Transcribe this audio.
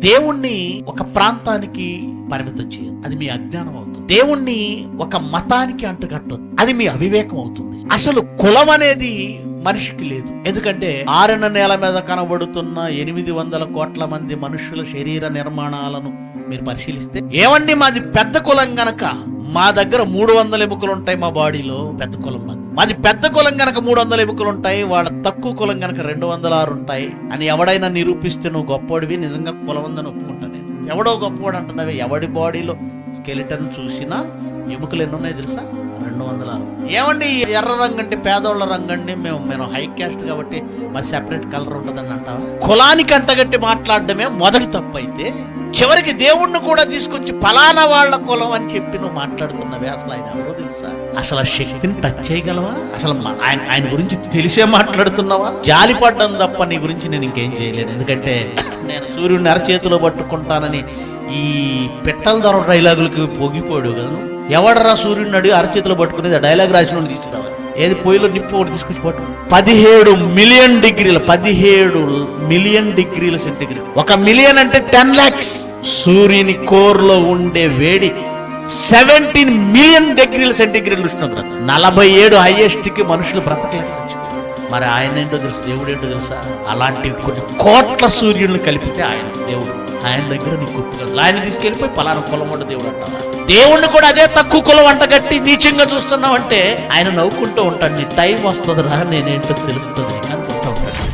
దేవుణ్ణి ఒక ప్రాంతానికి పరిమితం చేయదు, అది మీ అజ్ఞానం అవుతుంది. దేవుణ్ణి ఒక మతానికి అంటుకట్టదు, అది మీ అవివేకం అవుతుంది. అసలు కులం అనేది మనిషికి లేదు. ఎందుకంటే 6 నేల మీద కనబడుతున్న 800 కోట్ల మంది మనుషుల శరీర నిర్మాణాలను మీరు పరిశీలిస్తే, ఏమండి మాది పెద్ద కులం గనక మా దగ్గర 300 ఎముకలు ఉంటాయి, మా బాడీలో పెద్ద కులం మాది పెద్ద కులం గనక 300 ఎముకలు ఉంటాయి, వాళ్ళ తక్కువ కులం గనక 206 ఉంటాయి అని ఎవడైనా నిరూపిస్తే నువ్వు గొప్పవాడివి, నిజంగా కులం ఉందని ఒప్పుకుంటా నేను. ఎవడో గొప్పవాడు అంటున్నావే, ఎవడి బాడీలో స్కెలిటన్ చూసినా ఎముకలు ఎన్ని ఉన్నాయి తెలుసా? 206. ఏమండి ఎర్ర రంగు అంటే పేదోళ్ళ రంగు అండి, మేము హై క్యాస్ట్ కాబట్టి మరి సెపరేట్ కలర్ ఉంటుందని అంటావా? కులానికి అంటగట్టి మాట్లాడడమే మొదటి తప్పు అయితే, చివరికి దేవుణ్ణి కూడా తీసుకొచ్చి ఫలానా వాళ్ళ కులం అని చెప్పి నువ్వు మాట్లాడుతున్నావే, అసలు ఆయన ఎవరో తెలుసా? అసలు ఆ శక్తిని టచ్ చేయగలవా? అసలు ఆయన గురించి తెలిసే మాట్లాడుతున్నావా? జాలి పడ్డం తప్ప నీ గురించి నేను ఇంకేం చేయలేను. ఎందుకంటే నేను సూర్యుడిని అరచేతిలో పట్టుకుంటానని ఈ పెట్టల ధర డైలాగులకి పొగిపోయాడు కదా. ఎవడరా సూర్యుడిని అడిగి అరచేతిలో పట్టుకునేది? డైలాగ్ రాసిన తీసుకురావాలి. ఏది పొయ్యిలో నిప్పు ఒకటి తీసుకొచ్చి పట్టు. 17 మిలియన్ డిగ్రీలు, 17 మిలియన్ డిగ్రీల సెంటిగ్రేడ్. 1 మిలియన్ అంటే 10 lakhs. సూర్యుని కోర్లో ఉండే వేడి 17 మిలియన్ డిగ్రీల సెంటిగ్రేడ్ ఉష్ణోగ్రత. 47 హైయెస్ట్ కి మనుషులు బ్రతకలేక చచ్చిపోయారు. మరి ఆయన ఏంటో తెలుసు, దేవుడు ఏంటో తెలుసా? అలాంటి కొన్ని కోట్ల సూర్యులను కలిపితే ఆయన దేవుడు. ఆయన దగ్గర నీకు గుర్తుగా ఆయన తీసుకెళ్ళిపోయి పలానా కులం ఉంటే దేవుడు అంటావా? దేవుణ్ణి కూడా అదే తక్కువ కులం అంటగట్టి నీచంగా చూస్తున్నావు అంటే ఆయన నవ్వుకుంటూ ఉంటాడు. నీ టైం వస్తుంది రా, నేనేంటో తెలుస్తుంది అనుకుంటూ ఉంటాడు.